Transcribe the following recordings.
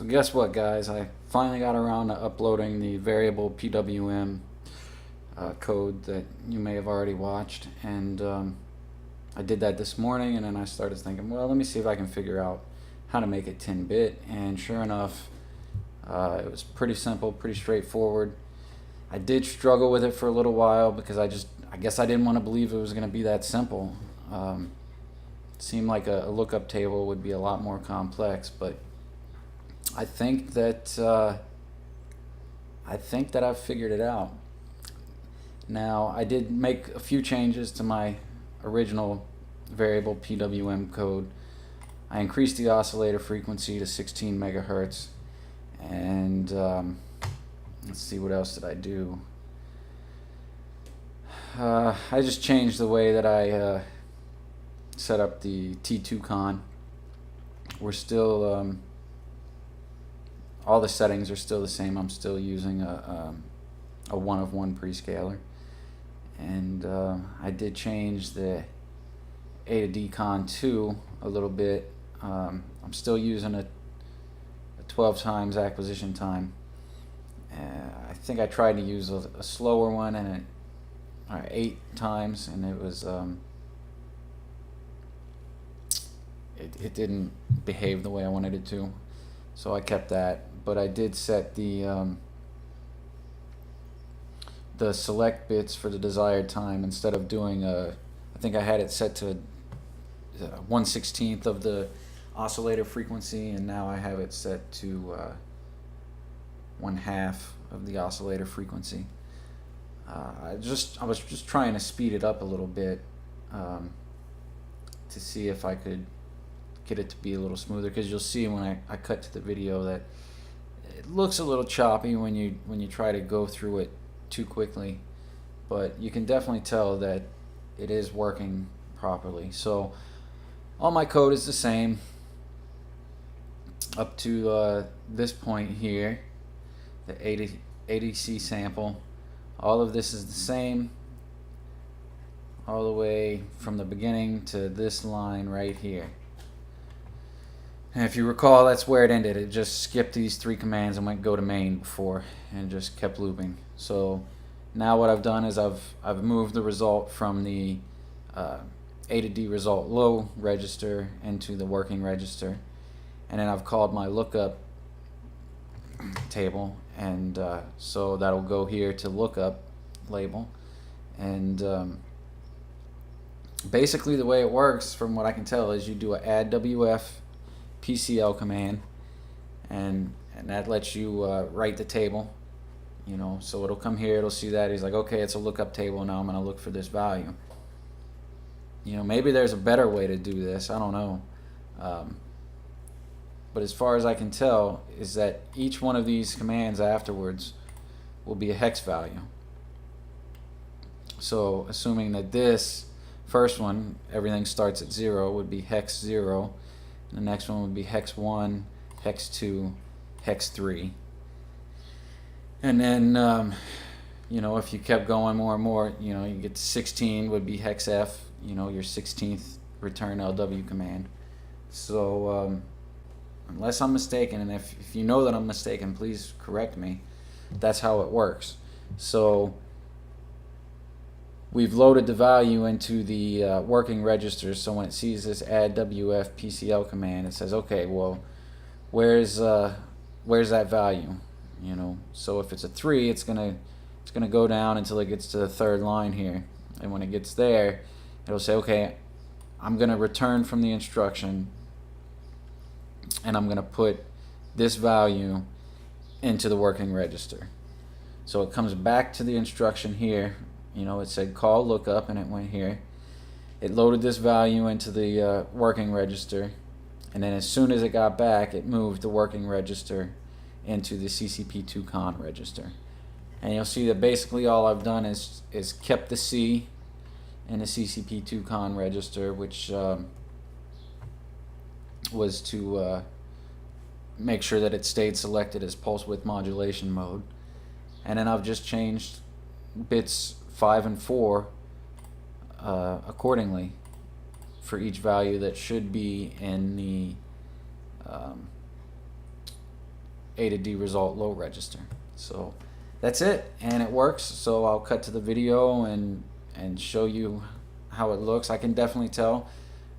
So guess what, guys? I finally got around to uploading the variable PWM code that you may have already watched, and I did that this morning, and then I started thinking, well, let me see if I can figure out how to make it 10-bit, and sure enough, it was pretty simple, pretty straightforward. I did struggle with it for a little while because I guess I didn't want to believe it was going to be that simple. It seemed like a lookup table would be a lot more complex, but I think that I've figured it out. Now, I did make a few changes to my original variable PWM code. I increased the oscillator frequency to 16 megahertz, and let's see, what else did I do? I just changed the way that I set up the T2 con. We're still all the settings are still the same. I'm still using a 1-of-1 prescaler, and I did change the A to D con 2 a little bit. I'm still using a 12 times acquisition time. I think I tried to use a slower one, and 8 times, and it was it didn't behave the way I wanted it to, so I kept that. But I did set the select bits for the desired time. Instead of doing I think I had it set to 1/16 of the oscillator frequency, and now I have it set to 1/2 of the oscillator frequency. I was just trying to speed it up a little bit to see if I could get it to be a little smoother, because you'll see when I cut to the video that it looks a little choppy when you try to go through it too quickly, but you can definitely tell that it is working properly. So all my code is the same up to this point here, the ADC sample. All of this is the same all the way from the beginning to this line right here. And if you recall, that's where it ended. It just skipped these 3 commands and went go to main before, and just kept looping. So now what I've done is I've moved the result from the A to D result low register into the working register, and then I've called my lookup table, and so that'll go here to lookup label. And basically the way it works, from what I can tell, is you do a add WF PCL command, and that lets you write the table, so it'll come here, it'll see that, he's like, okay, it's a lookup table, now I'm going to look for this value. Maybe there's a better way to do this, I don't know, but as far as I can tell is that each one of these commands afterwards will be a hex value. So assuming that this first one, everything starts at 0, would be hex 0. The next one would be hex 1, hex 2, hex 3. And then, if you kept going more and more, you get to 16 would be hex F, your 16th return LW command. So, unless I'm mistaken, and if you know that I'm mistaken, please correct me, that's how it works. So, we've loaded the value into the working register, so when it sees this add WF PCL command, it says, okay, well, where's that value? So if it's a 3, it's gonna go down until it gets to the 3rd line here, and when it gets there, it'll say, okay, I'm gonna return from the instruction, and I'm gonna put this value into the working register. So it comes back to the instruction here. It said call lookup, and it went here. It loaded this value into the working register, and then as soon as it got back, it moved the working register into the CCP2 con register. And you'll see that basically all I've done is kept the C in the CCP2 con register, which was to make sure that it stayed selected as pulse width modulation mode. And then I've just changed bits 5 and 4 accordingly for each value that should be in the A to D result low register. So that's it, and it works. So I'll cut to the video and show you how it looks. I can definitely tell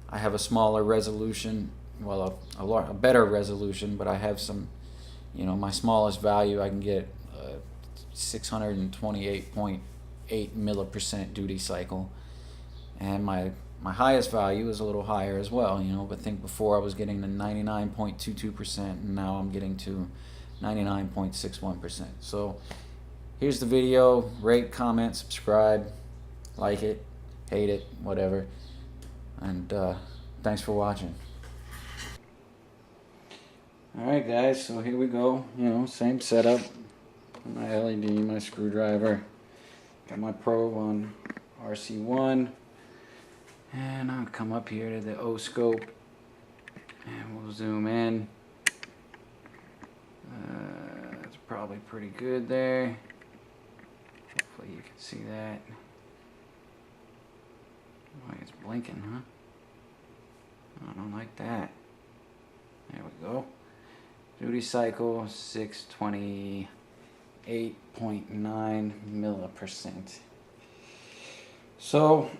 I have a smaller resolution, well, a better resolution, but I have some, you know, my smallest value I can get 628.8 millipercent duty cycle, and my highest value is a little higher as well, you know, but think before I was getting to 99.22%, and now I'm getting to 99.61%. So here's the video. Rate, comment, subscribe, like it, hate it, whatever, and thanks for watching. Alright guys, so here we go, you know, same setup. My LED, my screwdriver, got my probe on RC1, and I'll come up here to the O scope and we'll zoom in. It's probably pretty good there. Hopefully you can see that. Oh, it's blinking, huh? I don't like that. There we go. Duty cycle 628.9 millipercent. So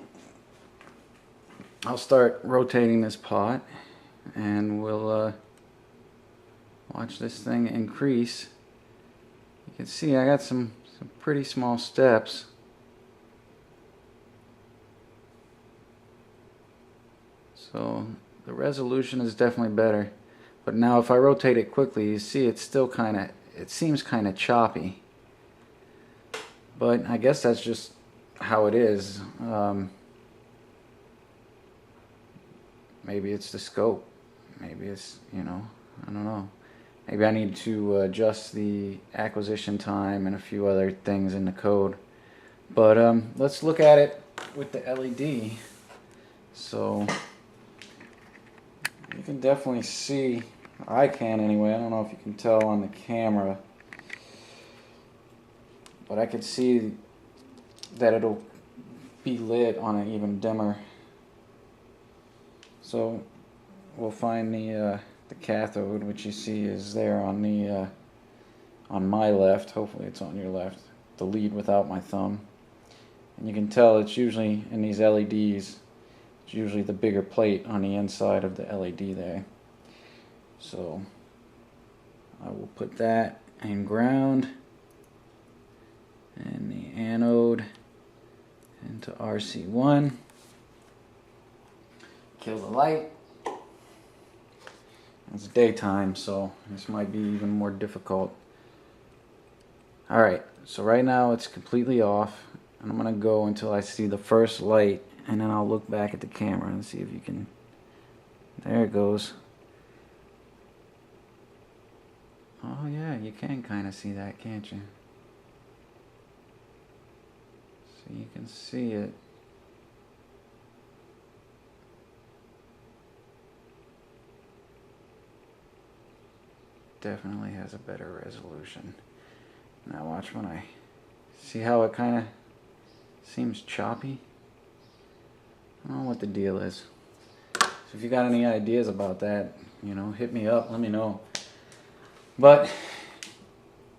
I'll start rotating this pot and we'll watch this thing increase. You can see I got some pretty small steps. So the resolution is definitely better. But now if I rotate it quickly, you see it's still it seems kind of choppy. But I guess that's just how it is. Maybe it's the scope. Maybe it's, you know, I don't know. Maybe I need to adjust the acquisition time and a few other things in the code. But let's look at it with the LED. So you can definitely see, I can anyway, I don't know if you can tell on the camera, but I can see that it'll be lit on an even dimmer. So we'll find the cathode, which you see is there on the on my left. Hopefully it's on your left. The lead without my thumb, and you can tell it's usually in these LEDs. It's usually the bigger plate on the inside of the LED there. So I will put that in ground and the anode into RC1. Kill the light. It's daytime, so this might be even more difficult. Alright, so right now it's completely off, and I'm going to go until I see the first light, and then I'll look back at the camera and see if you can... There it goes. Oh yeah, you can kind of see that, can't you? So you can see it. Definitely has a better resolution. Now watch when I see how it kind of seems choppy. I don't know what the deal is. So if you got any ideas about that, you know, hit me up, let me know. But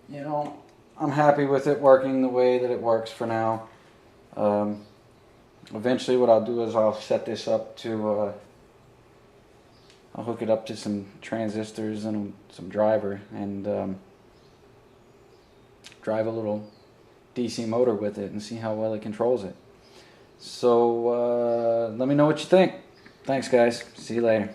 you know, I'm happy with it working the way that it works for now. Eventually what I'll do is I'll set this up to I'll hook it up to some transistors and some driver and drive a little DC motor with it and see how well it controls it. So let me know what you think. Thanks guys. See you later.